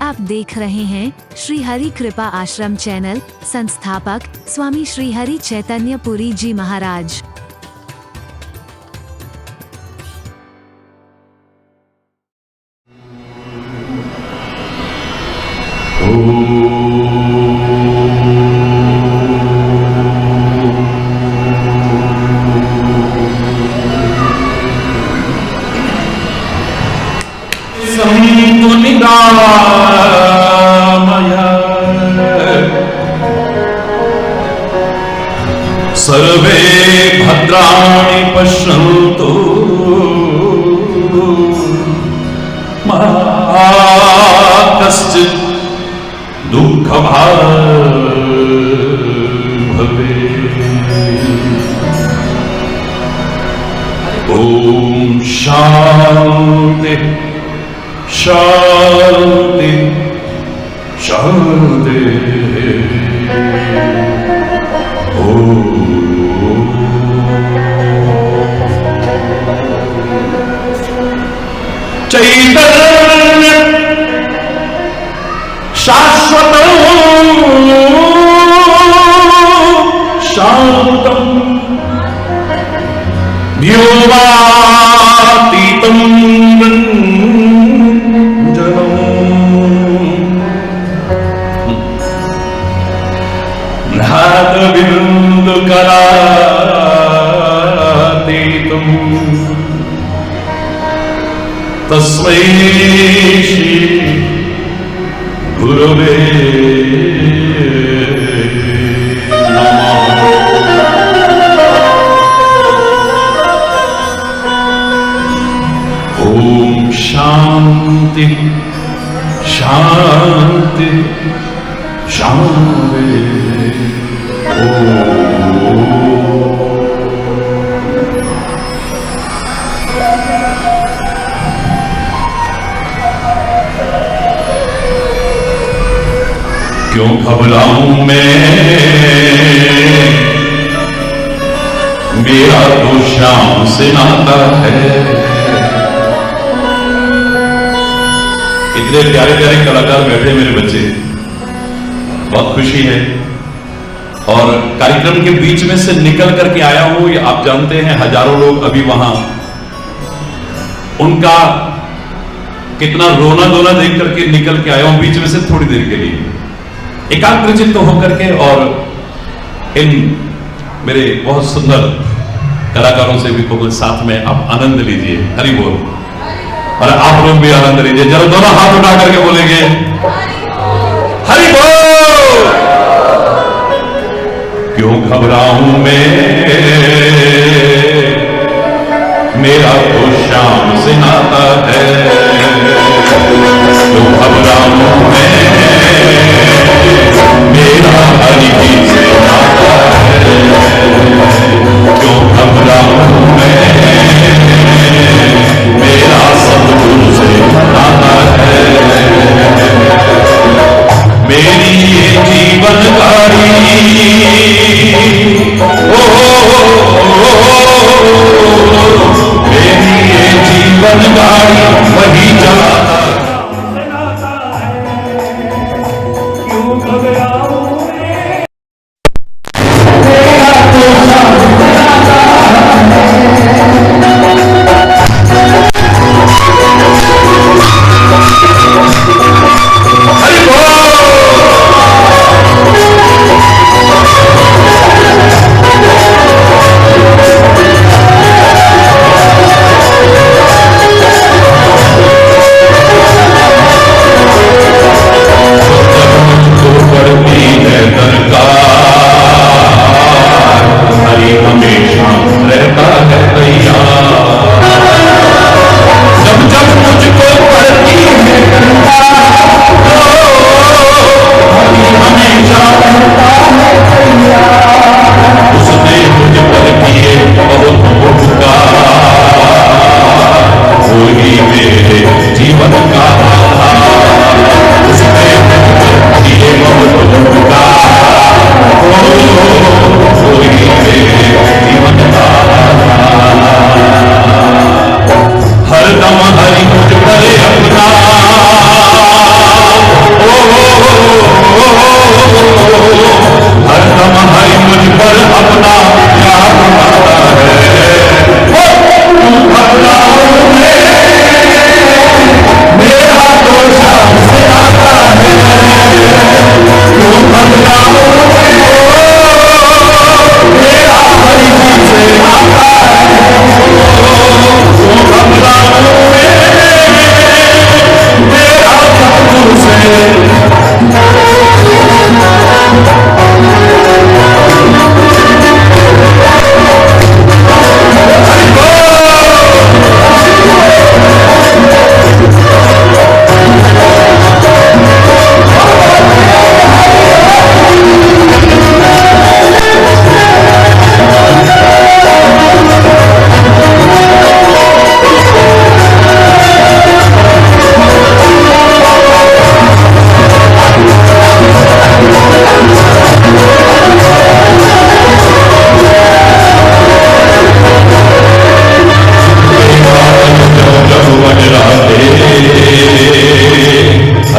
आप देख रहे हैं श्री हरि कृपा आश्रम चैनल। संस्थापक स्वामी श्री हरि चैतन्य पुरी जी महाराज। सर्वे भद्राणि पश्यन्तु मा कश्चित् दुःखभाग् भवेत्। ॐ शान्ति शान्ति शान्ति। चैतन्य शाश्वत शांतम व्योमातीतं रंजनम् नादबिन्दुकलातीतं तस्मै श्री गुरवे नमः। ओम शांति शांति शांति। क्यों घबराऊं मैं, मेरा तो श्याम से नाता है। इतने प्यारे प्यारे कलाकार बैठे मेरे बच्चे, बहुत खुशी है। और कार्यक्रम के बीच में से निकल करके आया हूं, ये आप जानते हैं हजारों लोग अभी वहां, उनका कितना रोना धोना देख करके निकल के आया हूं बीच में से थोड़ी देर के लिए, एकाग्रचित्त होकर के। और इन मेरे बहुत सुंदर कलाकारों से भी को साथ में आप आनंद लीजिए। हरि बोल। और आप लोग भी आनंद लीजिए। जरा दोनों हाथ उठा करके बोलेंगे हरि बोल। क्यों घबराऊं मैं, मेरा तो श्याम से नाता है। क्यों घबराऊं मैं, मेरा हरि जी से नाता है। क्यों घबराऊं मैं, मेरा सतगुरु से नाता है। मेरी ये जीवन गाड़ी मेरी ये जीवन गाड़ी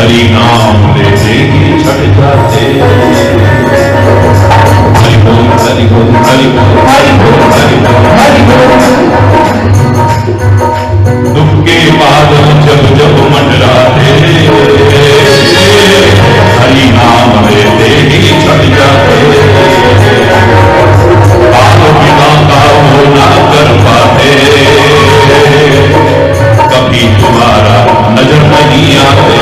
हरि नाम लेते ही छट जाते। हरि बोल हरि बोल हरि बोल हरि बोल हरि बोल हरि बोल। दुख के बादल जब जब मंडराते, हरि नाम लेते ही छट जाते। बाल पिता का वो ना कर पाते, कभी तुम्हारा नजर नहीं आते।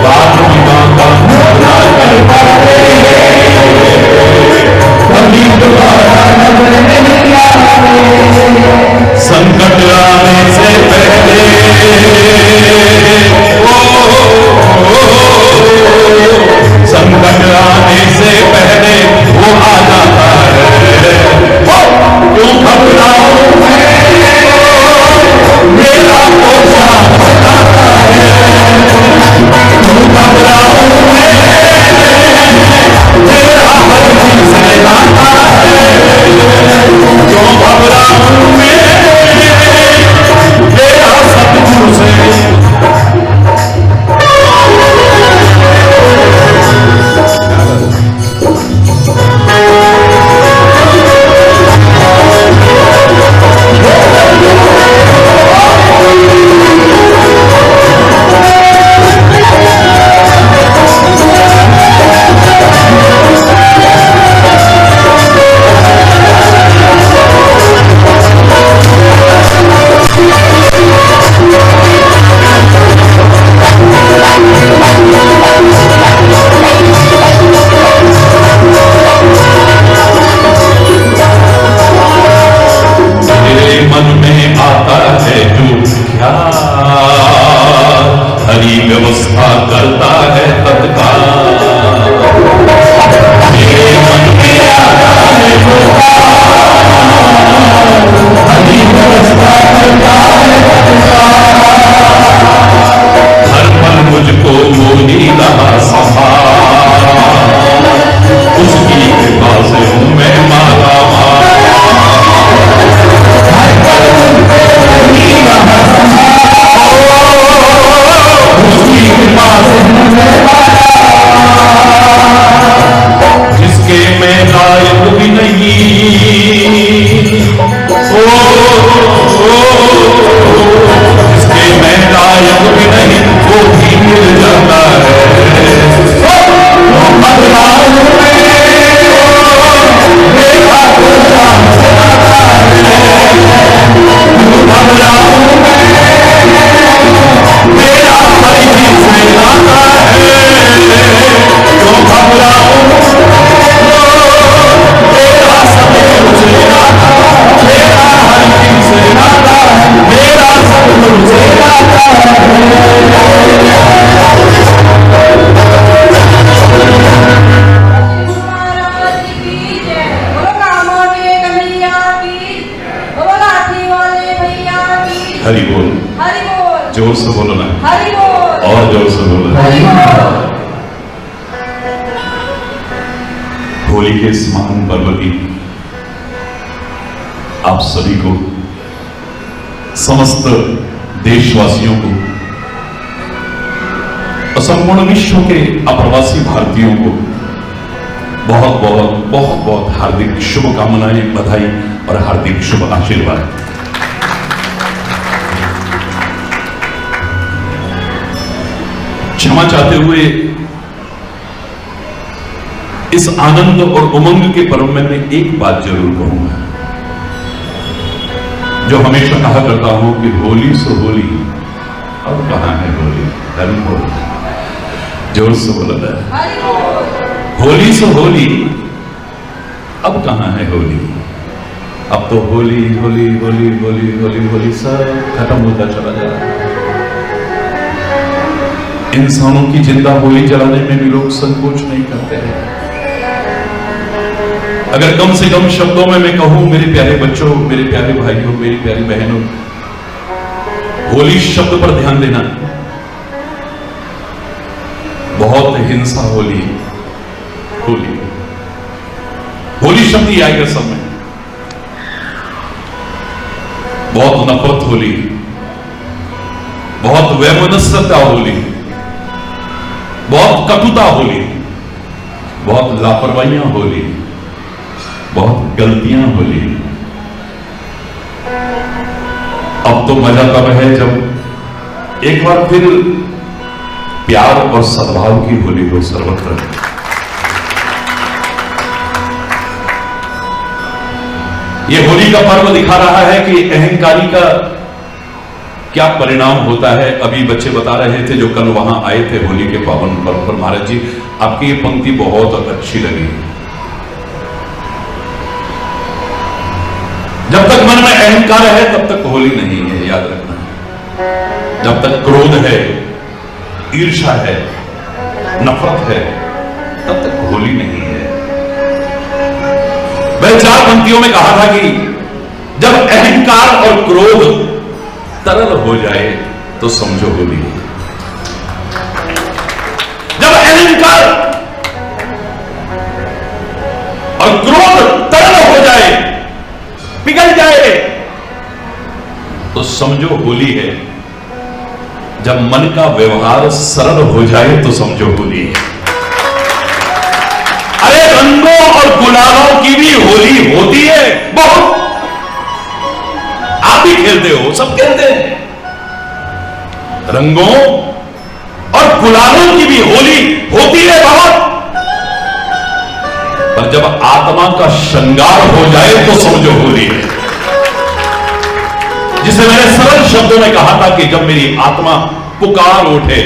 बाल पिता का वो ना कर पाते, कभी तुम्हारा नजर नहीं आते। संकट आने से पहले संकट आने से पहले वो आ जाता है। क्यों घबराओ मेरा तो साथ आता है। क्यों घबराओ मेरा हर चीज से आता है। क्यों घबराओ मेरा सतगुरु से। हरि व्यवस्था करता है तत्काल। मेरे मन में आता है वो हरि व्यवस्था करता है तत्काल। हर पल मुझको वो ही रहा संभाल, उसकी कृपा से हूं मैं माला माल। हर पल मुझको वो ही रहा संभाल, उसकी कृपा से हूं मैं माला। जिसके मैं लायक भी नहीं, जिसके मैं लायक भी नहीं, वो भी मिल जाता है। हरि बोल, हरि बोल, जोर से बोलो ना, हरि बोल, और जोर से बोलो। हरि बोल। होली के इस महान पर्व की आप सभी को, समस्त देशवासियों को और संपूर्ण विश्व के अप्रवासी भारतीयों को बहुत बहुत बहुत बहुत हार्दिक शुभकामनाएं, बधाई और हार्दिक शुभ आशीर्वाद। क्षमा चाहते हुए इस आनंद और उमंग के पर्व में मैं एक बात जरूर कहूंगा, जो हमेशा कहा करता हूं कि होली सो होली, अब कहां है होली? धर्म बोल, जोर से बोला था, होली सो होली, अब कहां है होली? अब तो होली होली होली होली होली होली सब खत्म होता चला जा रहा है। इंसानों की जिंदा होली जलाने में भी लोग संकोच नहीं करते हैं। अगर कम से कम शब्दों में मैं कहूं, मेरे प्यारे बच्चों, मेरे प्यारे भाइयों, मेरी प्यारी बहनों, होली शब्द पर ध्यान देना। बहुत हिंसा होली, होली होली शब्द ही आएगा सब में। बहुत नफरत होली, बहुत वैमनस्यता होली, बहुत कटुता होली, बहुत लापरवाहियां होली, बहुत गलतियां होली। अब तो मजा तब है जब एक बार फिर प्यार और सद्भाव की होली हो सर्वत्र। यह होली का पर्व दिखा रहा है कि अहंकारी का क्या परिणाम होता है। अभी बच्चे बता रहे थे जो कल वहां आए थे होली के पावन पर्व पर, महाराज जी आपकी ये पंक्ति बहुत अच्छी लगी। जब तक मन में अहंकार है तब तक होली नहीं है, याद रखना। जब तक क्रोध है, ईर्ष्या है, नफरत है, तब तक होली नहीं है। मैं 4 पंक्तियों में कहा था कि जब अहंकार और क्रोध तरल हो जाए तो समझो होली। जब अहंकार और क्रोध तरल हो जाए, पिघल जाए, तो समझो होली है। जब मन का व्यवहार सरल हो जाए तो समझो होली है। अरे रंगों और गुलालों की भी होली होती है बहुत। आप भी खेलते हो, सब खेलते हैं। रंगों और गुलालों की भी होली होती है बहुत। पर जब आत्मा का श्रृंगार हो जाए तो समझो होली है। जिसे मैंने सरल शब्दों में कहा था कि जब मेरी आत्मा पुकार उठे,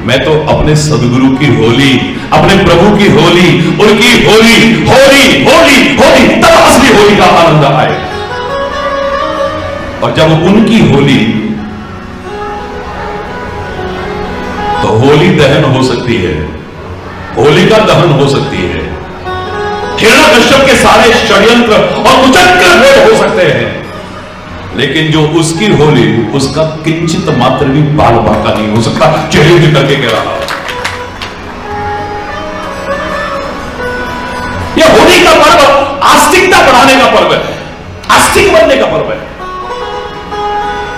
मैं तो अपने सदगुरु की होली, अपने प्रभु की होली, उनकी होली होली होली होली, तब असली होली का आनंद आए। और जब उनकी होली, तो होली दहन हो सकती है, होलिका दहन हो सकती है। हिरण्यकश्यप के सारे षड्यंत्र और कुचक्र भेद हो सकते हैं, लेकिन जो उसकी होली, उसका किंचित मात्र भी बाल बांका नहीं हो सकता। चेहरे करके कह रहा, यह होली का पर्व आस्तिकता बढ़ाने का पर्व है, आस्तिक बनने का पर्व है,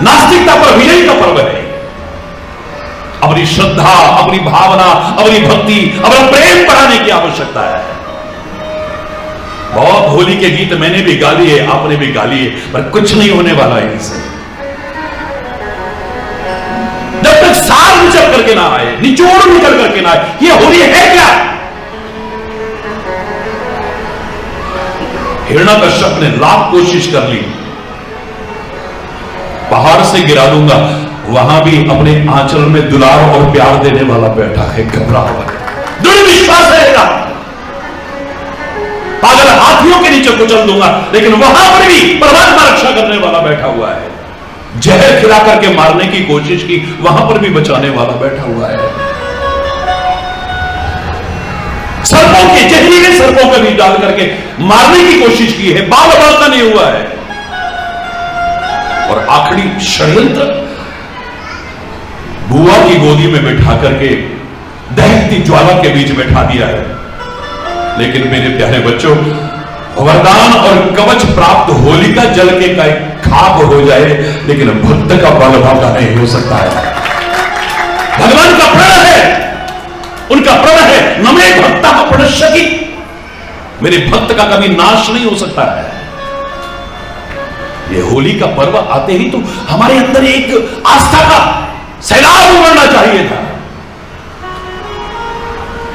नास्तिकता पर विजय का पर्व है। अपनी श्रद्धा, अपनी भावना, अपनी भक्ति, अपना प्रेम बढ़ाने की आवश्यकता है। बहुत होली के गीत मैंने भी गा लिए, आपने भी गा लिए, पर कुछ नहीं होने वाला है इनसे। जब तक सार निचल करके ना आए, निचोड़ निकल करके ना आए, ये होली है क्या? हिरण्यकश्यप ने लाख कोशिश कर ली, पहाड़ से गिरा दूंगा, वहां भी अपने आंचल में दुलार और प्यार देने वाला बैठा है, घबरा हुआ है, दृढ़ विश्वास रहेगा। पागल हाथियों के नीचे कुचल दूंगा, लेकिन वहां पर भी परमात्मा रक्षा करने वाला बैठा हुआ है। जहर खिला करके मारने की कोशिश की, वहां पर भी बचाने वाला बैठा हुआ है। सर्पों के, जहरीले सर्पों का बीज डाल करके मारने की कोशिश की है, बाल बाल का नहीं हुआ है। और आखिरी षड्यंत्र, बुआ की गोदी में बैठा करके दहकती ज्वाला के बीच बैठा दिया है। लेकिन मेरे प्यारे बच्चों, वरदान और कवच प्राप्त होलिका जल के खाक हो जाए, लेकिन भक्त का बल भागा नहीं हो सकता है। भगवान का प्रण है, उनका प्रण है, नमे भक्ता का प्रणश्यति, मेरे भक्त का कभी नाश नहीं हो सकता है। ये होली का पर्व आते ही तो हमारे अंदर एक आस्था का सैलाब उमड़ना चाहिए था।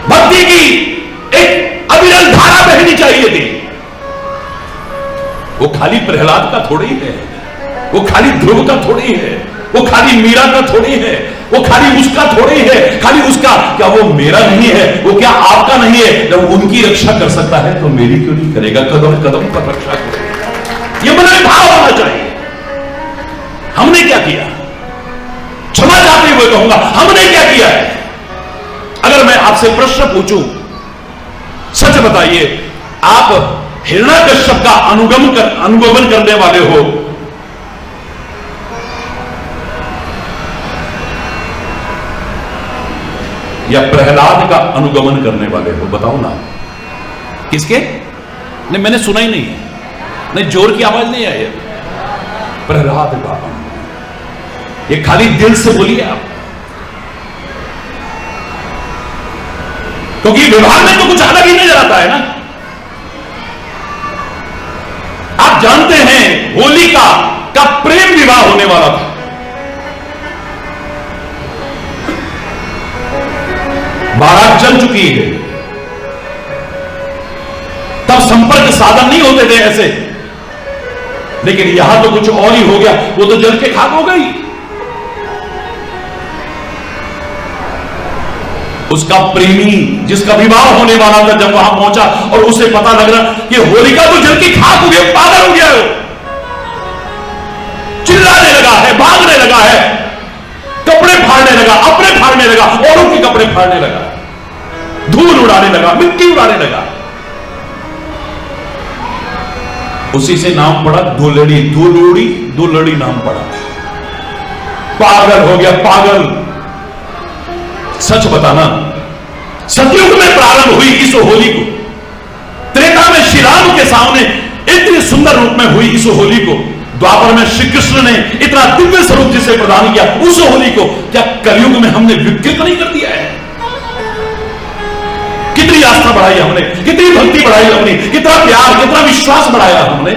भक्ति की एक अविरल धारा बहनी चाहिए थी। वो खाली प्रहलाद का थोड़ी है, वो खाली ध्रुव का थोड़ी है, वो खाली मीरा का थोड़ी है, वो खाली उसका थोड़ी है, खाली उसका। क्या वो मेरा नहीं है? वो क्या आपका नहीं है? जब उनकी रक्षा कर सकता है तो मेरी क्यों नहीं करेगा? कदम कदम पर रक्षा करेगा। ये मन में भाव होना चाहिए। हमने क्या किया? क्षमा चाहते हुए कहूंगा, हमने क्या किया है? अगर मैं आपसे प्रश्न पूछूं, सच बताइए, आप हिरण्यकश्यप का अनुगमन करने वाले हो या प्रहलाद का अनुगमन करने वाले हो? बताओ ना। किसके? नहीं, मैंने सुना ही नहीं, नहीं जोर की आवाज नहीं आई। प्रहलाद का, ये खाली दिल से बोलिए आप। क्योंकि विवाह में तो कुछ अलग ही नजर आता है ना। आप जानते हैं होलिका का प्रेम विवाह होने वाला था। बारात चल चुकी है, तब संपर्क साधन नहीं होते थे ऐसे, लेकिन यहां तो कुछ और ही हो गया, वो तो जल के खाक हो गई। उसका प्रेमी जिसका विवाह होने वाला था जब वहां पहुंचा और उसे पता लग रहा कि होलिका तो जल की खाक हो गई, पागल हो गया, वो चिल्लाने लगा है, भागने लगा है, कपड़े फाड़ने लगा, अपने फाड़ने लगा, औरों के कपड़े फाड़ने लगा, धूल उड़ाने लगा, मिट्टी उड़ाने लगा। उसी से नाम पड़ा दुलड़ी, दुलड़ी दुलड़ी नाम पड़ा। पागल हो गया, पागल। सच बताना, सतयुग में प्रारंभ हुई इस होली को, त्रेता में श्री राम के सामने इतने सुंदर रूप में हुई इस होली को, द्वापर में श्री कृष्ण ने इतना दिव्य स्वरूप जिसे प्रदान किया उस होली को, क्या कलयुग में हमने विकृत नहीं कर दिया है? कितनी आस्था बढ़ाई हमने, कितनी भक्ति बढ़ाई हमने, कितना प्यार, कितना विश्वास बढ़ाया हमने।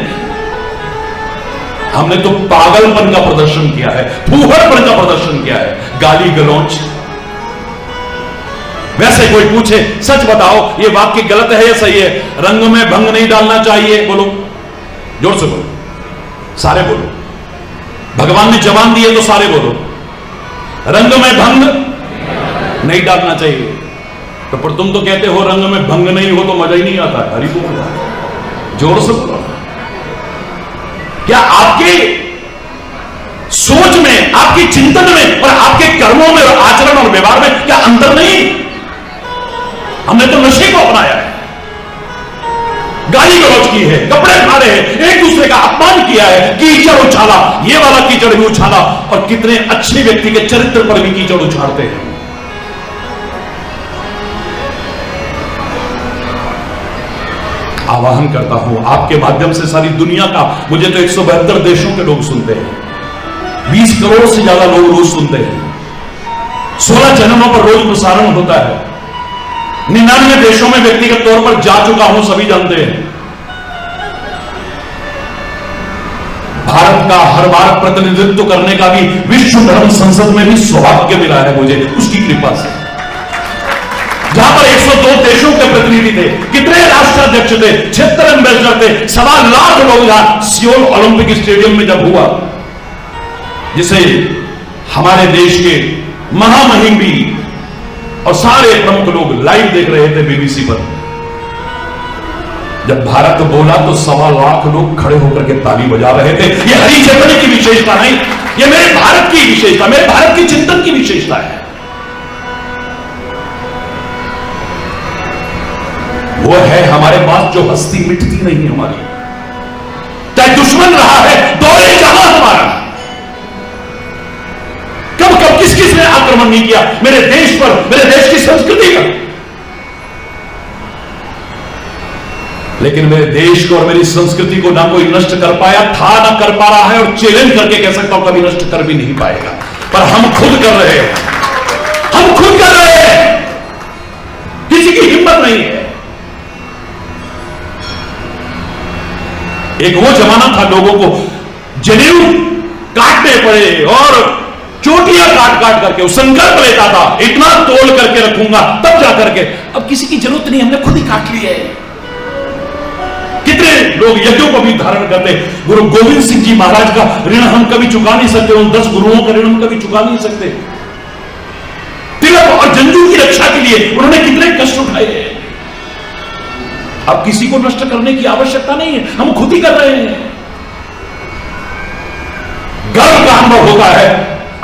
हमने तो पागलपन का प्रदर्शन किया है, फूहड़पन का प्रदर्शन किया है, गाली गलौच। वैसे कोई पूछे, सच बताओ ये वाक्य गलत है या सही है? रंग में भंग नहीं डालना चाहिए, बोलो, जोर से बोलो, सारे बोलो। भगवान ने जवान दिए तो सारे बोलो, रंग में भंग नहीं डालना चाहिए। तो पर तुम तो कहते हो रंग में भंग नहीं हो तो मजा ही नहीं आता। हरि बोल, जोर से बोलो। क्या आपके सोच में, आपके चिंतन में और आपके कर्मों में और आचरण और व्यवहार में क्या अंतर नहीं? हमने तो नशे को अपनाया है, गाली गलौज की है, कपड़े फाड़े हैं, एक दूसरे का अपमान किया है, कीचड़ उछाला, ये वाला कीचड़ भी उछाला, और कितने अच्छे व्यक्ति के चरित्र पर भी कीचड़ उछालते हैं। आवाहन करता हूं आपके माध्यम से सारी दुनिया का, मुझे तो 172 देशों के लोग सुनते हैं, 20 करोड़ से ज्यादा लोग रोज सुनते हैं, 16 चैनलों पर रोज प्रसारण होता है, 99 देशों में व्यक्तिगत तौर पर जा चुका हूं, सभी जानते हैं। भारत का हर बार प्रतिनिधित्व करने का भी विश्व धर्म संसद में भी सौभाग्य मिला है मुझे, उसकी कृपा से। जहां पर 102 देशों के प्रतिनिधि थे, कितने राष्ट्राध्यक्ष थे, 76 एम्बेसडर थे, 1.25 लाख लोग यहां सियोल ओलंपिक स्टेडियम में जब हुआ, जिसे हमारे देश के महामहिम भी और सारे प्रमुख लोग लाइव देख रहे थे बीबीसी पर। जब भारत बोला तो 1.25 लाख लोग खड़े होकर के ताली बजा रहे थे। ये हरि चैतन्य की विशेषता नहीं, ये मेरे भारत की विशेषता, मेरे भारत के चिंतन की विशेषता है। वो है हमारे पास जो हस्ती मिटती नहीं है हमारी, चाहे दुश्मन रहा है, दौरे जहां हमारा, कब कब किस किस ने आक्रमण नहीं किया मेरे देश पर, मेरे देश की संस्कृति पर, लेकिन मेरे देश को और मेरी संस्कृति को ना कोई नष्ट कर पाया था, ना कर पा रहा है, और चैलेंज करके कह सकता हूं कभी नष्ट कर भी नहीं पाएगा। पर हम खुद कर रहे हैं, हम खुद कर रहे हैं, किसी की हिम्मत नहीं है। एक वो जमाना था लोगों को जनेऊ काटने पड़े और चोटियां काट काट करके वो संकल्प लेता था, इतना तोल करके रखूंगा तब जाकर के। अब किसी की जरूरत नहीं, हमने खुद ही काट लिया है। कितने लोग यज्ञों को भी धारण करते। गुरु गोविंद सिंह जी महाराज का ऋण हम कभी चुका नहीं सकते, उन 10 गुरुओं का ऋण हम कभी चुका नहीं सकते। तिलक और जंजू की रक्षा के लिए उन्होंने कितने कष्ट उठाए हैं। अब किसी को नष्ट करने की आवश्यकता नहीं है, हम खुद ही कर रहे हैं। गर्व का अनुभव होता है,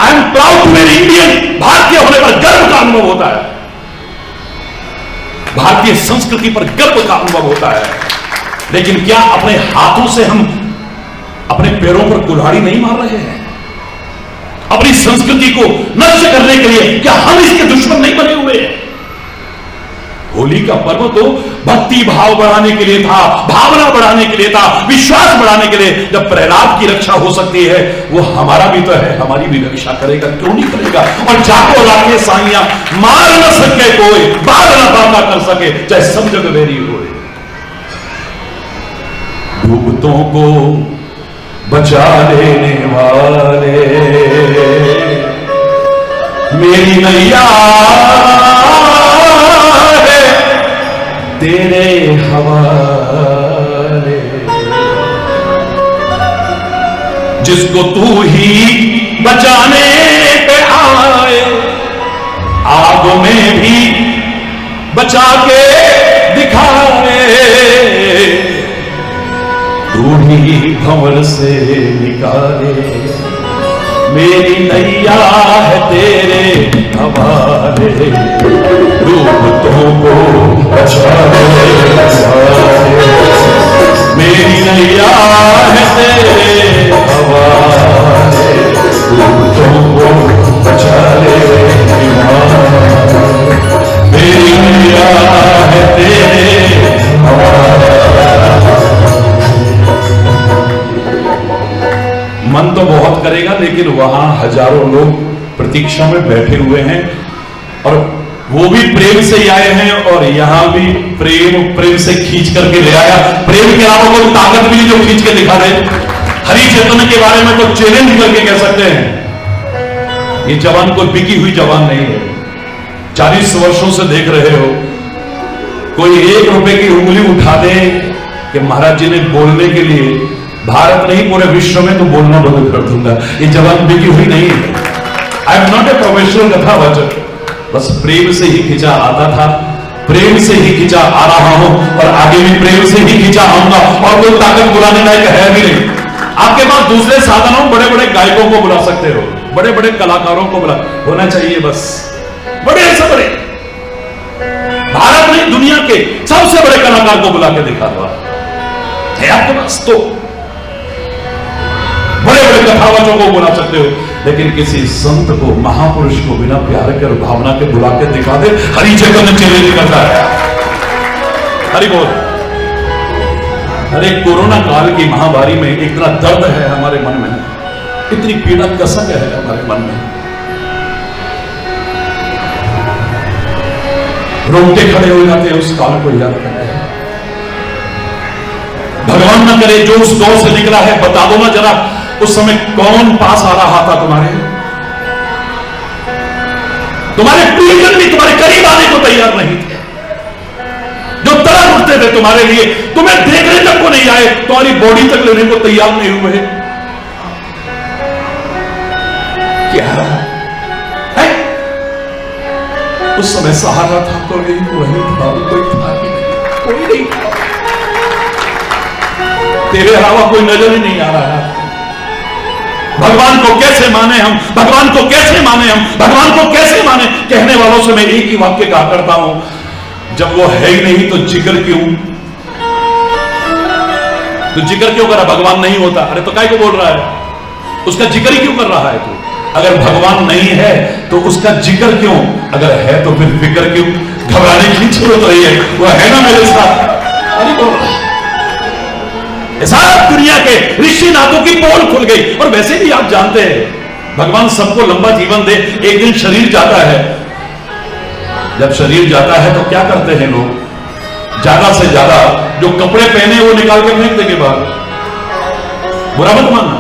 I am proud to be Indian, भारतीय होने पर गर्व का अनुभव होता है, भारतीय संस्कृति पर गर्व का अनुभव होता है। लेकिन क्या अपने हाथों से हम अपने पैरों पर कुल्हाड़ी नहीं मार रहे हैं? अपनी संस्कृति को नष्ट करने के लिए क्या हम इसके दुश्मन नहीं बने हुए हैं? होली का पर्व तो भक्ति भाव बढ़ाने के लिए था, भावना बढ़ाने के लिए था, विश्वास बढ़ाने के लिए। जब प्रहलाद की रक्षा हो सकती है, वो हमारा भी तो है, हमारी भी रक्षा करेगा, क्यों नहीं करेगा। और जाको लाके साइया मार न सके कोई, बाल न बाता कर सके, चाहे सब जग वेरी होए। डूबतों को बचा लेने वाले मेरी नैया है तेरे हवाले। जिसको तू ही बचाने पे आए, आग में भी बचा के दिखाए, तू ही भंवर से निकाले, मेरी नैया है तेरे हवाले। डूबतों को बचा ले मेरी नैया है तेरे हवाले। डूबतों को बचा ले मेरी नैया है तेरे हवाले। मन तो बहुत करेगा, लेकिन वहां हजारों लोग प्रतीक्षा में बैठे हुए हैं, और वो भी प्रेम से ही आए हैं, और यहां भी प्रेम से खींच करके ले आया। प्रेम के अलावा कोई ताकत भी नहीं जो खींच के दिखा दे। हरि चैतन्य के बारे में तो चैलेंज करके कह सकते हैं, ये जवान कोई बिकी हुई जवान नहीं है। 40 वर्षों से देख रहे हो, कोई 1 रुपए की उंगली उठा दे कि महाराज जी ने बोलने के लिए भारत नहीं पूरे विश्व में तो बोलना बंद कर दूंगा, ये जवान बिकी हुई नहीं है। I am not a professional कथावाचक, बस प्रेम से ही खिंचा आता था, प्रेम से ही खिंचा आ रहा हूं, और आगे भी प्रेम से ही खिंचा आऊंगा। और कोई ताकत बुलाने लायक है भी नहीं। आपके पास दूसरे साधनों, बड़े बड़े गायकों को बुला सकते हो, बड़े बड़े कलाकारों को बुला होना चाहिए, बस बड़े से बड़े, भारत में दुनिया के सबसे बड़े कलाकार को बुला के दिखा दो है आपके पास, तो बड़े बड़े कथावाचकों को बुला सकते हो, लेकिन किसी संत को, महापुरुष को बिना प्यार के और भावना के बुला के दिखा दे। हरि चैतन्य चैलेंज करता है। हरि बोल। अरे कोरोना काल की महामारी में इतना दर्द है हमारे मन में, इतनी पीड़ा कसक है हमारे मन में, रोंगटे खड़े हो जाते हैं उस काल को याद करते हैं। भगवान न करे जो उस दौर से निकला है, बता दो ना जरा, उस समय कौन पास आ रहा था तुम्हारे प्रियजन भी तुम्हारे करीब आने को तैयार नहीं थे, जो तरह उठते थे तुम्हारे लिए, तुम्हें देखने तक को नहीं आए, तुम्हारी बॉडी तक लेने को तैयार नहीं हुए। क्या है? उस समय सहारा था तो नहीं, वही था, कोई था नहीं, कोई नहीं था, तेरे अलावा कोई नजर ही नहीं आ रहा है। भगवान को कैसे माने हम, भगवान को कैसे माने हम, भगवान को कैसे माने। कहने वालों से मैं एक ही वाक्य कहा करता हूं, जब वो है ही नहीं तो जिक्र क्यों, तो जिक्र क्यों करा, भगवान नहीं होता, अरे तो काय को बोल रहा है, उसका जिक्र ही क्यों कर रहा है तू। अगर भगवान नहीं है तो उसका जिक्र क्यों, अगर है तो फिर फिक्र क्यों, घबराने की जरूरत नहीं है, वो है ना मेरे साथ। अरे बोल, सारी दुनिया के ऋषि नाथों की पोल खुल गई। और वैसे भी आप जानते हैं भगवान सबको लंबा जीवन दे, एक दिन शरीर जाता है, जब शरीर जाता है तो क्या करते हैं लोग, ज्यादा से ज्यादा जो कपड़े पहने वो निकाल के फेंक देंगे बाहर, बुरा मत मानना,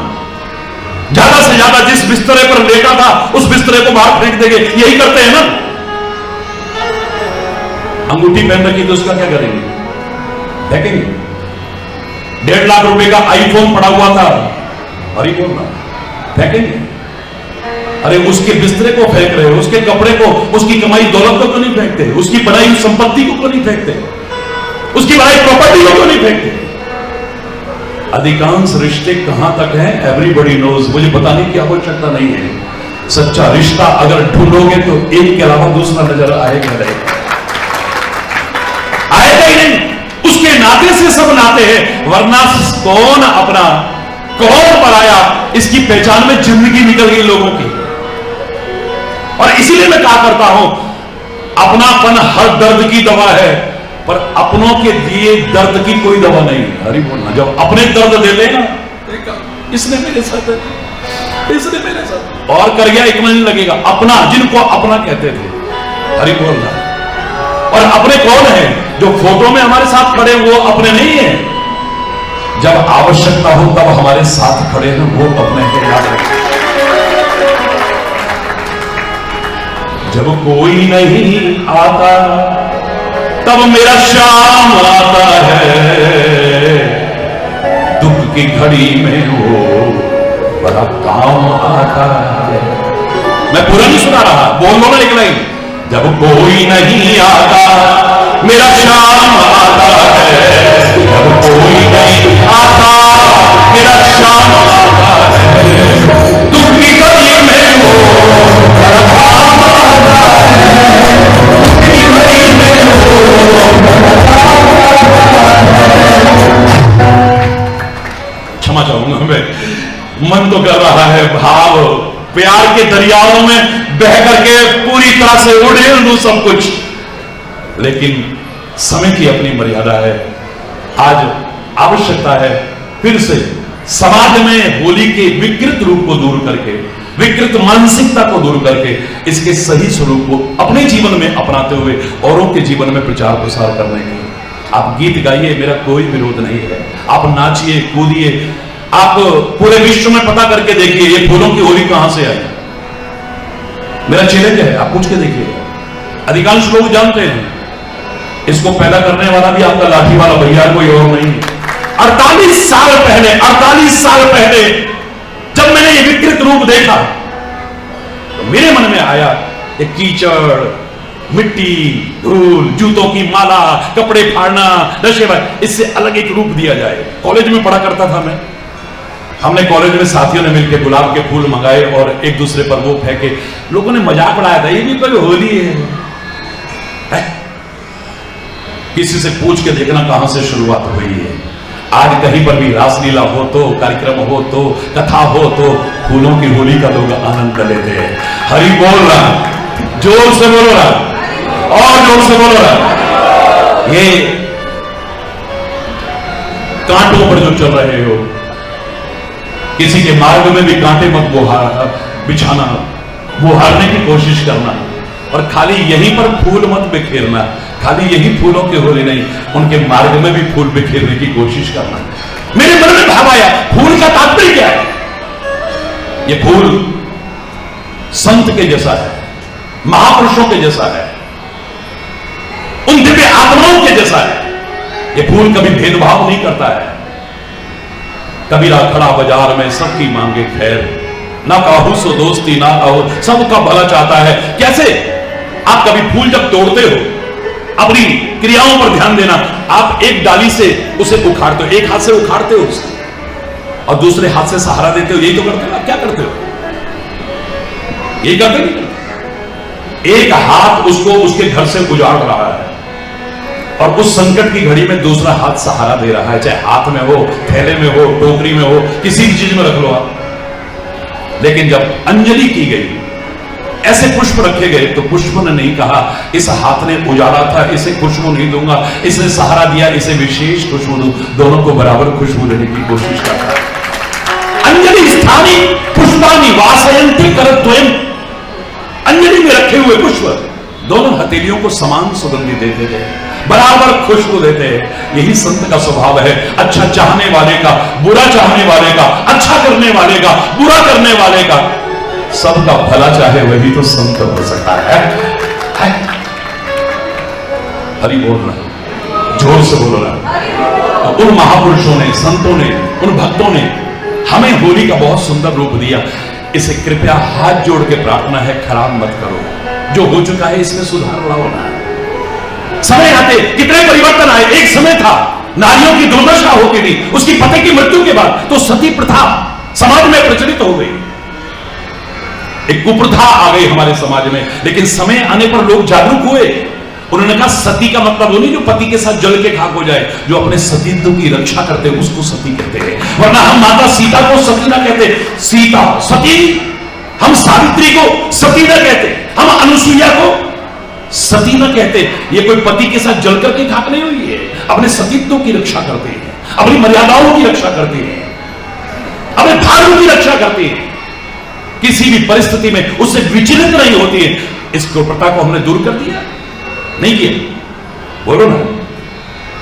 ज्यादा से ज्यादा जिस बिस्तरे पर लेटा था उस बिस्तरे को बाहर फेंक देंगे, यही करते हैं ना। अंगूठी पहन रखी तो उसका क्या करेंगे, फेंकेंगे। 1.5 लाख रुपए का आईफोन पड़ा हुआ था, अरे बोलना फेंकेंगे। अरे उसके बिस्तरे को फेंक रहे हो, उसके कपड़े को, उसकी कमाई दौलत को क्यों नहीं फेंकते, उसकी बनाई हुई संपत्ति को क्यों नहीं फेंकते, उसकी बनाई प्रॉपर्टी को क्यों नहीं फेंकते। अधिकांश रिश्ते कहां तक हैं, एवरीबॉडी नोज, मुझे बताने की आवश्यकता नहीं है। सच्चा रिश्ता अगर ढूंढोगे तो एक के अलावा दूसरा नजर आएगा ही नहीं, उसके नाते से सब नाते हैं, वरना कौन अपना कौन पराया, इसकी पहचान में जिंदगी निकल गई लोगों की। और इसीलिए मैं कहा करता हूं, अपनापन हर दर्द की दवा है, पर अपनों के दिए दर्द की कोई दवा नहीं है। हरि बोलना, जब अपने दर्द दे लेना, इसने मेरे साथ, इसने मेरे साथ और कर गया, इतना नहीं लगेगा। अपना, जिनको अपना कहते थे, हरि बोलना। और अपने कौन है? जो फोटो में हमारे साथ खड़े वो अपने नहीं है, जब आवश्यकता हो तब हमारे साथ खड़े हैं वो अपने हैं। याद रखें, जब कोई नहीं आता तब मेरा श्याम आता है, दुख की घड़ी में वो बड़ा काम आता है। मैं पूरा नहीं सुना रहा, बोल दो ना एक लाइन। जब कोई नहीं आता मेरा श्याम आता है, जब कोई नहीं आता मेरा श्याम आता है, दुख की घड़ी में वो बड़ा काम आता है, दुख की घड़ी में वो बड़ा काम आता है। क्षमा चाहूंगा मैं, मन तो कर रहा है भाव प्यार के दरियाओं में बह करके पूरी तरह से उड़ेल दूं सब कुछ, लेकिन समय की अपनी मर्यादा है। आज आवश्यकता है फिर से समाज में होली के विकृत रूप को दूर करके, विकृत मानसिकता को दूर करके, इसके सही स्वरूप को अपने जीवन में अपनाते हुए औरों के जीवन में प्रचार प्रसार करने की। आप गीत गाइए, मेरा कोई विरोध नहीं है, आप नाचिए कूदिए, आप पूरे विश्व में पता करके देखिए ये फूलों की होली कहां से आई। मेरा चैलेंज है, आप पूछ के देखिए। अधिकांश लोग जानते हैं इसको पैदा करने वाला भी आपका लाठी वाला भैया, कोई और नहीं। 48 साल पहले, 48 साल पहले जब मैंने ये विकृत रूप देखा तो मेरे मन में आया एक कीचड़, मिट्टी, धूल, जूतों की माला, कपड़े फाड़ना, नशे, इससे अलग एक रूप दिया जाए। कॉलेज में पढ़ा करता था मैं, हमने कॉलेज में साथियों ने मिलकर गुलाब के फूल मंगाए और एक दूसरे पर वो फेंके। लोगों ने मजाक उड़ाया था, ये भी कोई होली है? किसी से पूछ के देखना कहां से शुरुआत हुई है। आज कहीं पर भी रासलीला हो तो, कार्यक्रम हो तो, कथा हो तो फूलों की होली का लोग आनंद लेते हैं। हरि बोल रहा, जोर से बोलो रहा, और जोर से बोलो रहा। ये कांटों पर जो चल रहे हो, किसी के मार्ग में भी कांटे मत बिछाना, बुहारने की कोशिश करना, और खाली यहीं पर फूल मत बिखेरना। खाली यही फूलों की होली नहीं, उनके मार्ग में भी फूल बिखेरने की कोशिश करना। मेरे मन में भाव आया, फूल का तात्पर्य क्या है? ये फूल संत के जैसा है, महापुरुषों के जैसा है, उन दिव्य आत्माओं के जैसा है। ये फूल कभी भेदभाव नहीं करता है। कबीरा खड़ा बाजार में सबकी मांगे खैर, ना काहू सो दोस्ती ना काहू, सबका भला चाहता है। कैसे? आप कभी फूल जब तोड़ते हो, अपनी क्रियाओं पर ध्यान देना, आप एक डाली से उसे उखाड़ते हो, एक हाथ से उखाड़ते हो उसे और दूसरे हाथ से सहारा देते हो, यही तो करते हो। आप क्या करते हो? यही करते नहीं? एक हाथ उसको उसके घर से उजाड़ रहा है और उस संकट की घड़ी में दूसरा हाथ सहारा दे रहा है, चाहे हाथ में हो, थैले में हो, टोकरी में हो, किसी भी चीज में रख लो आप। लेकिन जब अंजलि की गई, ऐसे पुष्प रखे गए, तो पुष्प ने नहीं कहा इस हाथ ने उजाड़ा था, इसे खुशबू नहीं दूंगा, इसने सहारा दिया, इसे विशेष खुशबू दूं। दोनों को बराबर खुशबू देने की कोशिश करता है। अंजलि स्थानी पुष्पानी वासयंती करद्वयम्। अंजलि में रखे हुए पुष्प दोनों हथेलियों को समान सुगंधि देते थे, बराबर खुशबू देते हैं। यही संत का स्वभाव है। अच्छा चाहने वाले का, बुरा चाहने वाले का, अच्छा करने वाले का, बुरा करने वाले का, सबका भला चाहे वही तो संत हो सकता है। हरि बोल रहा, जोर से बोल रहा। उन महापुरुषों ने, संतों ने, उन भक्तों ने हमें होली का बहुत सुंदर रूप दिया। इसे कृपया हाथ जोड़ के प्रार्थना है, खराब मत करो। जो हो चुका है इसमें सुधार लाओ ना। समय आते कितने परिवर्तन आए। एक समय था नारियों की दुर्दशा होती थी, उसकी पति की मृत्यु के बाद तो सती प्रथा समाज में प्रचलित हो गई, एक कुप्रथा आ गई हमारे समाज में। लेकिन समय आने पर लोग जागरूक हुए। उन्होंने कहा सती का मतलब वो नहीं जो पति के साथ जल के खाक हो जाए, जो अपने सतीत्व की रक्षा करते हैं उसको सती कहते हैं। वरना हम माता सीता को सती ना कहते, सीता सती। हम सावित्री को सती ना कहते, हम अनुसुईया को सती न कहते, ये कोई पति के साथ जल करके खाक नहीं हुई है, अपने सतीत्व की रक्षा करते हैं, अपनी मर्यादाओं की रक्षा करते हैं, अपने धर्म की रक्षा करते हैं, किसी भी परिस्थिति में उससे विचलित नहीं होती है। इस कुप्रथा को हमने दूर कर दिया, नहीं किया? बोलो ना।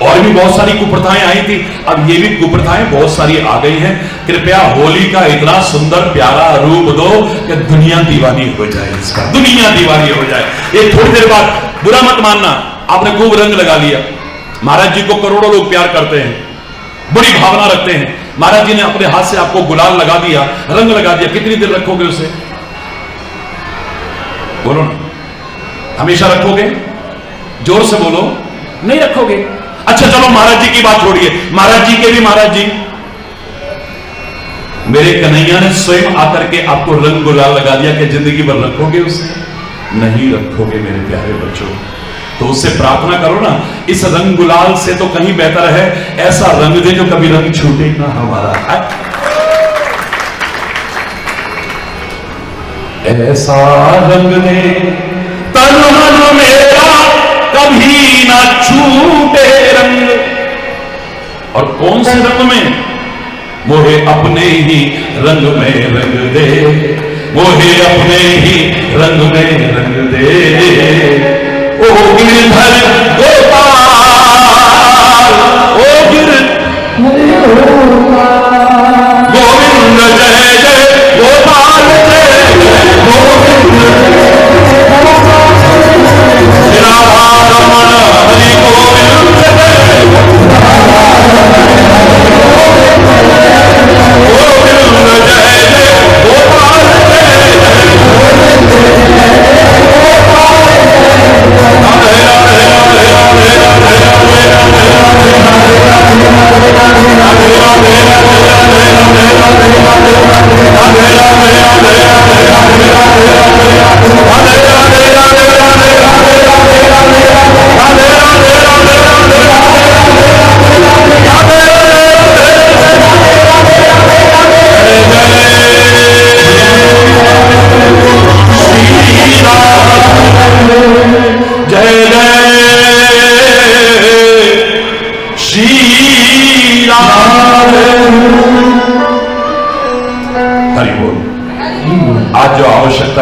और भी बहुत सारी कुप्रथाएं आई थी, अब ये भी कुप्रथाएं बहुत सारी आ गई हैं। कृपया होली का इतना सुंदर प्यारा रूप दो कि दुनिया दीवानी हो जाए, इसका दुनिया दीवानी हो जाए। ये थोड़ी देर बाद, बुरा मत मानना, आपने खूब रंग लगा लिया, महाराज जी को करोड़ों लोग प्यार करते हैं, बड़ी भावना रखते हैं, महाराज जी ने अपने हाथ से आपको गुलाल लगा दिया, रंग लगा दिया, कितनी देर रखोगे उसे? बोलो ना, हमेशा रखोगे? जोर से बोलो, नहीं रखोगे। अच्छा चलो महाराज जी की बात छोड़िए, महाराज जी के भी महाराज जी, मेरे कन्हैया ने स्वयं आकर के आपको रंग गुलाल लगा दिया कि जिंदगी भर रखोगे उसे? नहीं रखोगे मेरे प्यारे बच्चों। तो उससे प्रार्थना करो ना, इस रंग गुलाल से तो कहीं बेहतर है ऐसा रंग दे जो कभी रंग छूटे ना हमारा। ऐसा रंग दे तन मन मेरा कभी ना छूटे रंग। और कौन से रंग में? मोहे अपने ही रंग में रंग दे, मोहे अपने ही रंग में रंग दे। ओ गिरधर गोपाल, ओ गोविंद जय जय गोपाल जय जय गोविंद, राधा रमण हरि गोविंद जय गोविंद जय जय गोपाल जय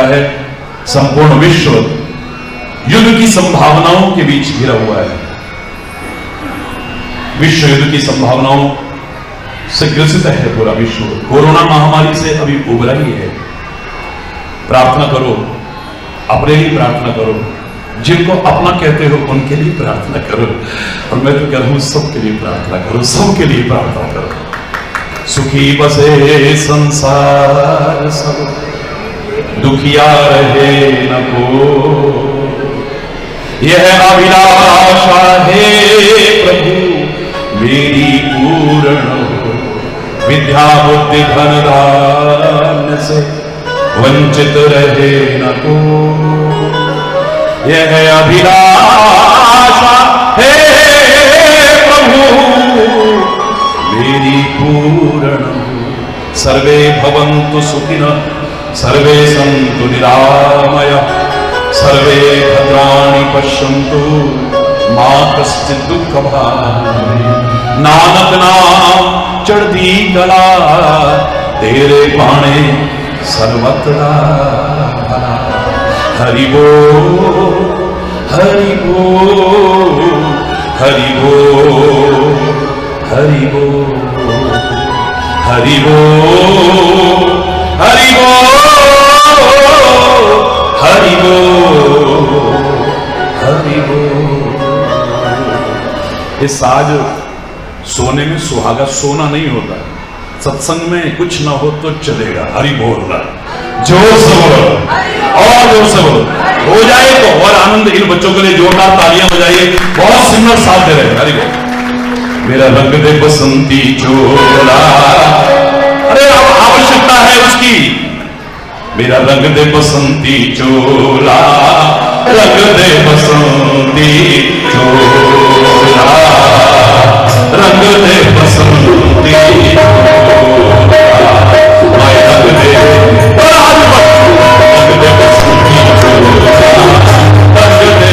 है। संपूर्ण विश्व युद्ध की संभावनाओं के बीच घिरा हुआ है, विश्व युद्ध की संभावनाओं से ग्रसित है पूरा विश्व। कोरोना महामारी से अभी उभरा ही है। प्रार्थना करो, अपने लिए प्रार्थना करो, जिनको अपना कहते हो उनके लिए प्रार्थना करो, और मैं तो कह रहा हूं सबके लिए प्रार्थना करो, सबके लिए प्रार्थना करो। सुखी बसे संसार सब, दुखिया रहे न को, यह अभिलाषा है प्रभु मेरी पूर्ण हो। विद्या बुद्धि धन दान से वंचित रहे न को, यह अभिलाषा है प्रभु मेरी पूर्ण हो। सर्वे भवन्तु सुखिनः, सर्वे सन्तु निरामयाः, सर्वे भद्राणि पश्यन्तु मा कश्चित् दुःखभाग्। नानक नाम चढ़ती कला, तेरे पाणे सर्वत्र भला। हरि बोल हरि बोल हरि बोल हरि बोल हरि बोल हरि बोल हरि बोल हरि बोल। ये साज सोने में सुहागा, सोना नहीं होता। सत्संग में कुछ ना हो तो चलेगा। हरि बोल रहा, जोर से बोलो और जोर से बोलो, हो जाए तो और आनंद। इन बच्चों के लिए जोरदार तालियां बजाइए, बहुत सुंदर साथ दे रहे। हरि बोल। मेरा रंग दे बसंती चोला, अरे अब आवश्यकता है उसकी। मेरा रंग दे बसंती चोला, रंग दे बसंती चोला, रंग दे बसंती चोला, माय रंग दे, रंग दे बसंती चोला, रंग दे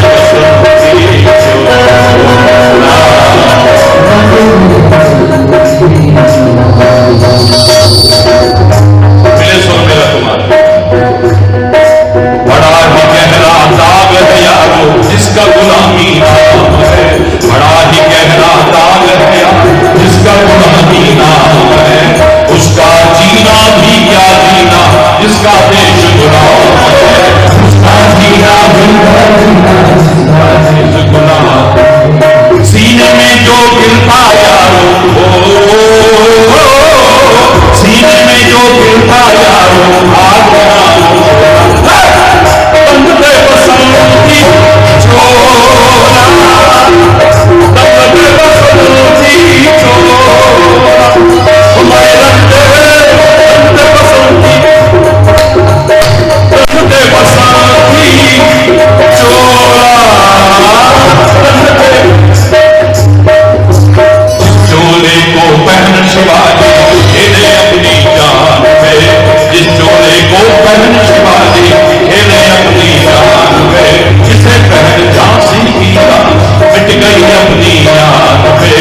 जो गिरता यारो, सीने में जो गिरता यारो, आग बंदे बसंती छोरा, बंदे बसंती छोरा, मैं बंदे बसंती, बंदे बसंती छोरा, चोले को पहन शिवाजी खेले अपनी जान पे, जिस चोले को पहन शिवाजी खेले अपनी जान पे, जिसे पहन झांसी की रान मिट गई अपनी जान पे,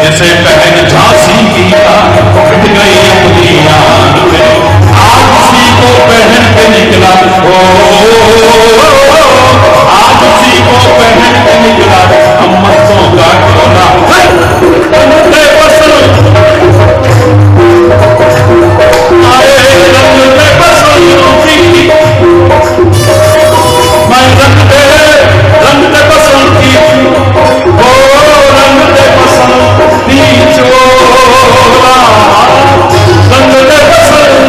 जिसे पहन झांसी की रान मिट गई अपनी जान पे, आज उसी को पहन के निकला, ओ आज उसी को पहन के निकला हम मस्तों का टोला, बंदे बसंत आए रंगते बसंती, मैं रंगते बसंती, ओ रंगते बसंती चोला, रंगते बसंत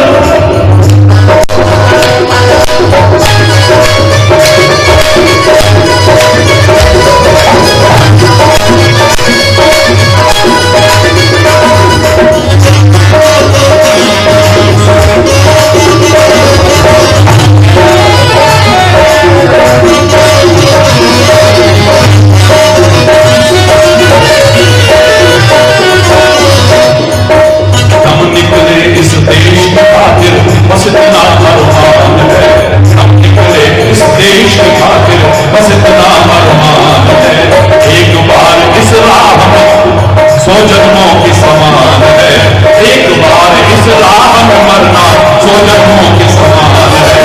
बस इतना अरमान है, हम निकले इस देश की खातिर बस इतना अरमान है, एक बार इस राह में 100 जन्मों के समान है, एक बार इस राह में मरना 100 जन्मों के समान है,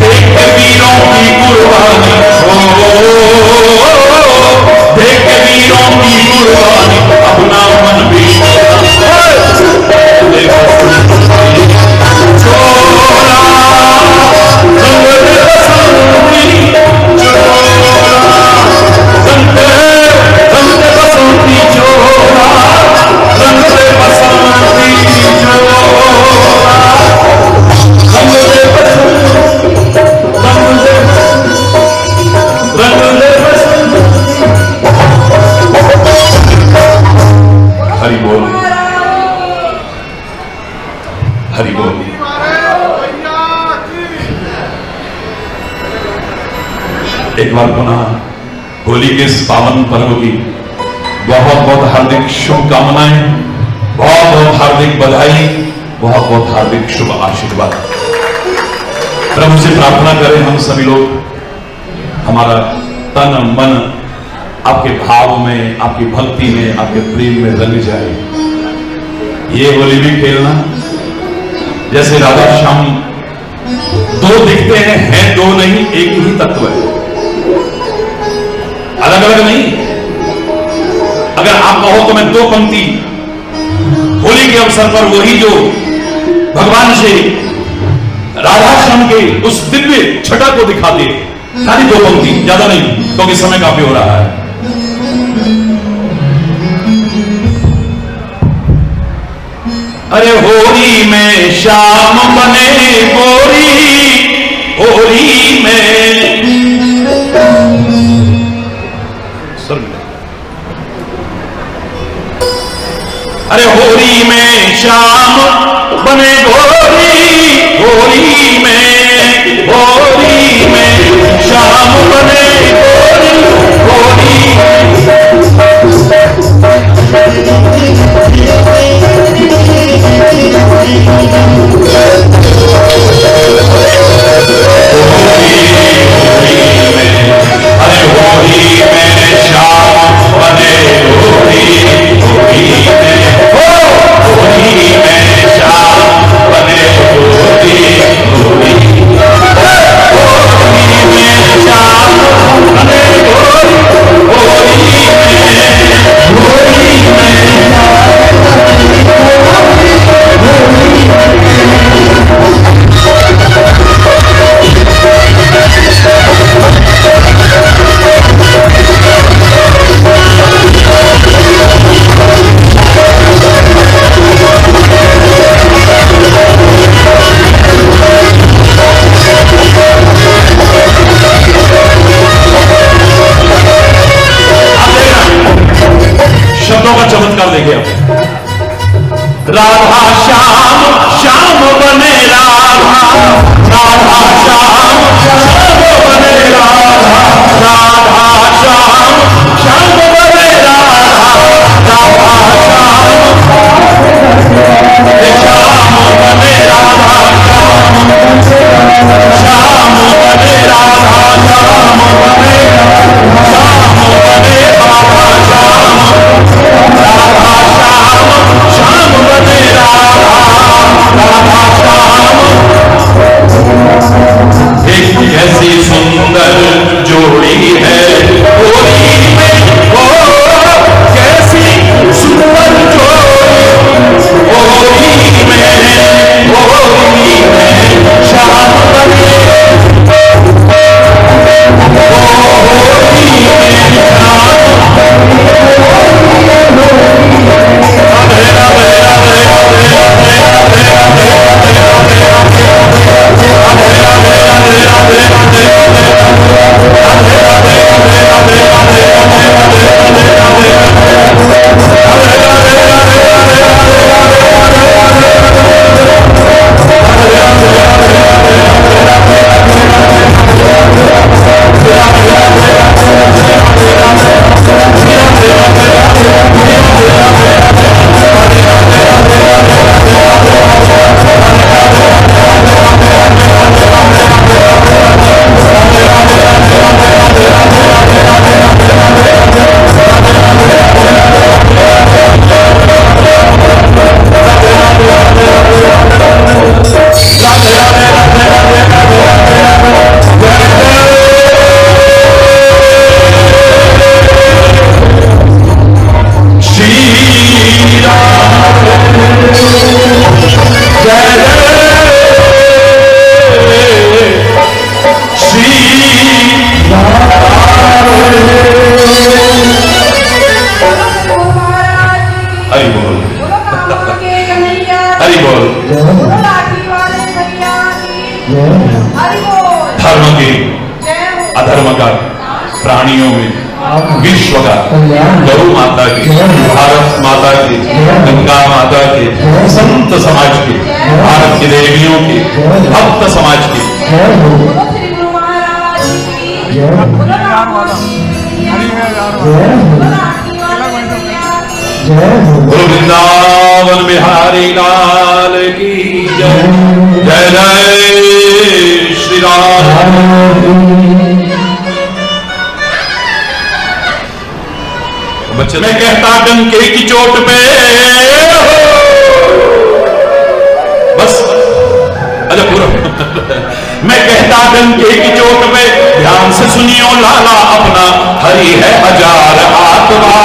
देख के वीरों की कुर्बानी, देख के वीरों की कुर्बानी अपना मन भी हरि बोल, हरि बोल। एक बार पुनः होली के इस पावन पर्व की बहुत बहुत हार्दिक शुभकामनाएं, बहुत बहुत हार्दिक बधाई, बहुत बहुत हार्दिक शुभ आशीर्वाद। प्रभु से प्रार्थना करें हम सभी लोग, हमारा तन मन आपके भाव में, आपकी भक्ति में, आपके प्रेम में रंग जाए। ये होली भी खेलना जैसे राधा श्याम दो दिखते हैं दो नहीं, एक ही तत्व है, अलग अलग नहीं। अगर आप कहो तो मैं 2 पंक्ति होली के अवसर पर वही जो भगवान से राधा श्याम के उस दिव्य छटा को दिखाते, खाली 2 पंक्ति, ज्यादा नहीं क्योंकि समय काफी हो रहा है। अरे होली में श्याम बने गोरी, होली में अरे होली में श्याम बने गोरी, होली में श्याम बने गोरी, होली का, प्राणियों में, विश्व का, गौ माता के, भारत माता के, गंगा माता के, संत समाज के, भारत की देवियों के, भक्त समाज के, बोलो श्री गुरु महाराज की, बोलो राम गुरु वृंदावन बिहारी लाल की जय। जय जय श्री राम। बच्चे मैं कहता डंके की चोट पे बस, अच्छा पूरा मैं कहता डंके की चोट पे ध्यान से सुनियो लाला अपना, हरि है हजार आत्मा,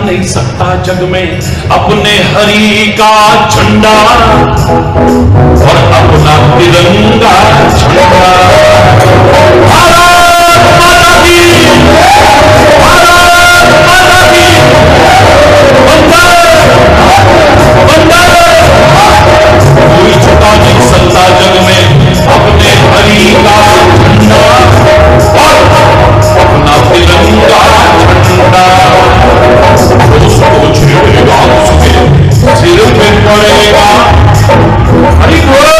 नहीं सकता जग में अपने हरि का झंडा और अपना तिरंगा झंडा। भारत माता की, भारत माता की, वंदे वंदे। कोई छुपा नहीं सकता जग में अपने हरि का झंडा और अपना तिरंगा झंडा। उसको छेड़ेगा उसके सिर पे पड़ेगा हरि बोल।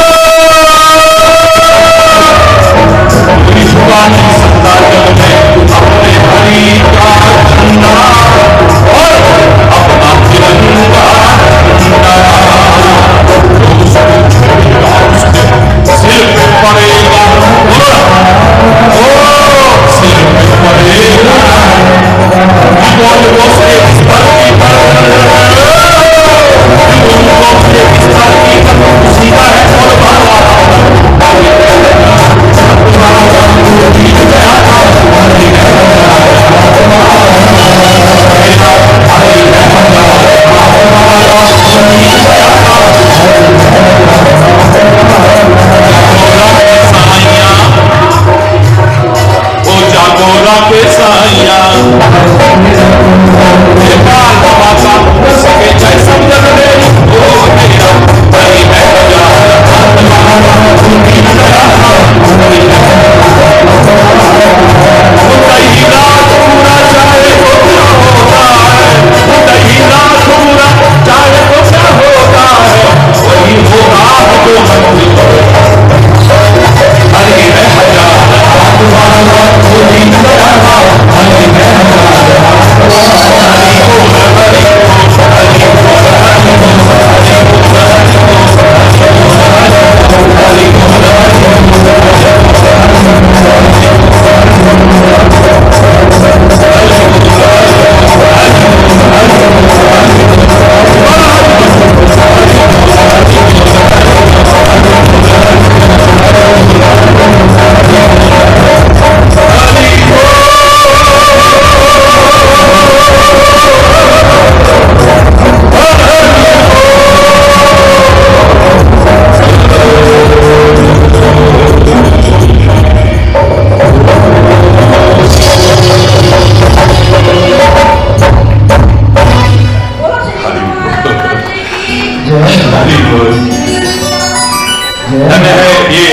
धन्य है ये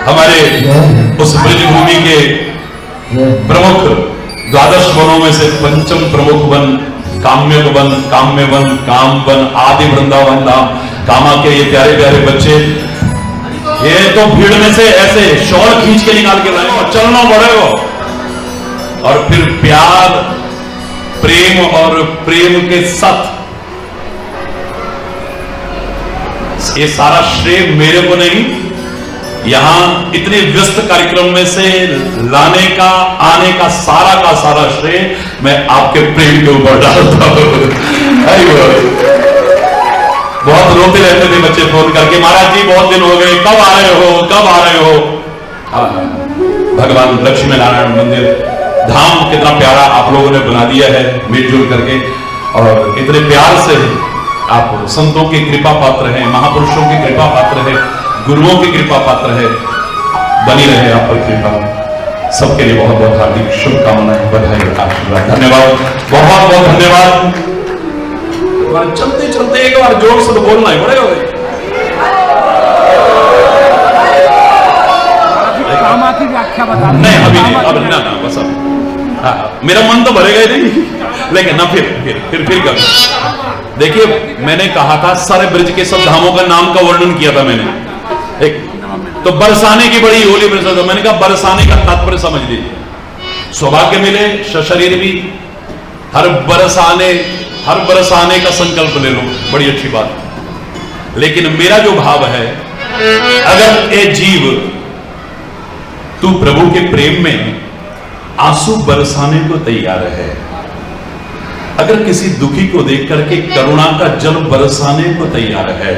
हमारे उस ब्रजभूमि के प्रमुख द्वादश वनों में से पंचम प्रमुख वन काम्य वन, काम्य वन, काम वन, आदि वृंदावन धाम, कामा के ये प्यारे प्यारे बच्चे, ये तो भीड़ में से ऐसे शॉल खींच के निकाल के लाए और चलना पड़ेगा। और फिर प्यार, प्रेम और प्रेम के साथ ये सारा श्रेय मेरे को नहीं, यहां इतने व्यस्त कार्यक्रम में से लाने का, आने का सारा श्रेय मैं आपके प्रेम के ऊपर डालता हूं। बहुत रोते रहते थे बच्चे फोन करके, महाराज जी बहुत दिन हो गए, कब आ रहे हो, कब आ रहे हो। भगवान लक्ष्मी नारायण मंदिर धाम कितना प्यारा आप लोगों ने बना दिया है मिलजुल करके, और इतने प्यार से आप संतों की कृपा पात्र हैं, महापुरुषों की कृपा पात्र है, गुरुओं की कृपा पात्र है। बनी रहे आप पर कृपा। सबके लिए बहुत बहुत हार्दिक शुभकामनाएं, बधाई, आशीर्वाद, धन्यवाद, बहुत बहुत धन्यवाद। चलते चलते एक बार जोर से तो बोलना ही पड़ेगा भाई। कामा की व्याख्या बता नहीं अभी नहीं, अब ना बस अब हाँ, मेरा मन तो भरेगा ही नहीं, लेकिन ना फिर कभी। देखिए मैंने कहा था सारे ब्रज के सब धामों का नाम का वर्णन किया था मैंने। एक तो बरसाने की बड़ी होली प्रसाद, मैंने कहा बरसाने का तात्पर्य समझ लीजिए। सौभाग्य मिले शरीर भी, हर बरसाने का संकल्प ले लो, बड़ी अच्छी बात। लेकिन मेरा जो भाव है, अगर ए जीव तू प्रभु के प्रेम में आंसू बरसाने को तैयार है, अगर किसी दुखी को देख करके करुणा का जल बरसाने को तैयार है,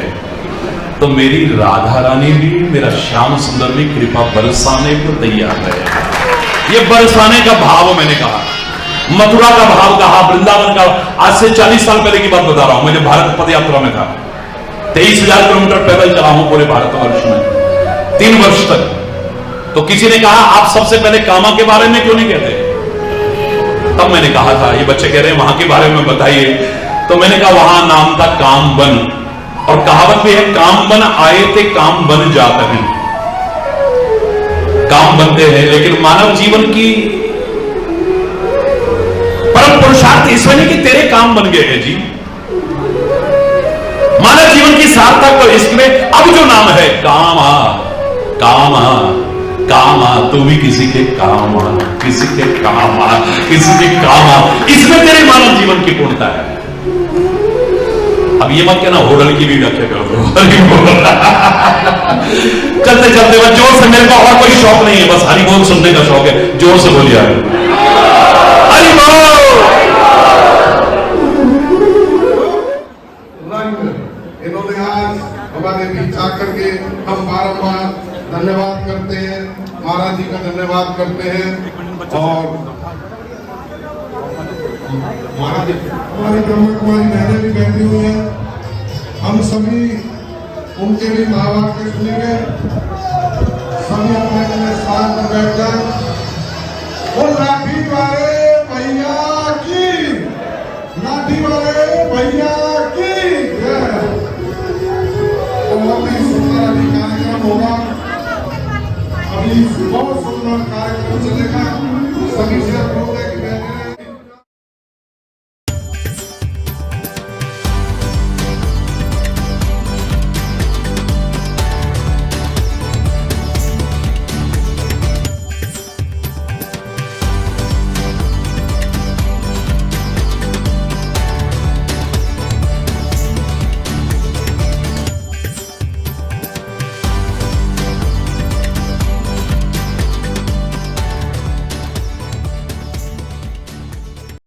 तो मेरी राधा रानी भी, मेरा श्याम सुंदर भी कृपा बरसाने को तैयार है। ये बरसाने का भाव मैंने कहा, मथुरा का भाव कहा, वृंदावन का। आज से 40 साल पहले की बात बता रहा हूं, मैं जब भारत पद यात्रा में था, 23,000 किलोमीटर पैदल चला हूं पूरे भारतवर्ष में 3 वर्ष तक। तो किसी ने कहा आप सबसे पहले कामा के बारे में क्यों नहीं कहते? तब मैंने कहा था, ये बच्चे कह रहे हैं वहां के बारे में बताइए, तो मैंने कहा वहां नाम था काम बन, और कहावत भी है काम बन आए थे काम बन जाते हैं। काम बनते हैं, लेकिन मानव जीवन की परम पुरुषार्थ इसमें नहीं कि तेरे काम बन गए हैं जी। मानव जीवन की सार्थक तो इसमें अब जो नाम है कामा, कामा, कामा, तू भी किसी के काम आ, किसी के काम आ, किसी के काम आ, इसमें तेरे मानव जीवन की पूर्णता है। अब ये मत कहना होडल की भी व्याख्या कर दो। चलते चलते बस जोर से, मेरे को और कोई शौक नहीं है, बस हरि बोल सुनने का शौक है। जोर से बोलिए हरि बोल। इन्होंने आज हमारे बीच आकर के हम बारंबार धन्यवाद करते हैं, महाराज जी का धन्यवाद करते हैं। और महाराज हमारी ब्रह्मा कुमारी बहनें भी बैठी हुई हैं, हम सभी उनके भी भावार्थ सुनेंगे। सभी अपने अपने स्थान पर बैठकर वो लाठी वाले भैया की, लाठी वाले भैया की बहुत ही सुंदर अभी कार्यक्रम होगा। अभी बहुत सुंदर कार्यक्रम चलेगा।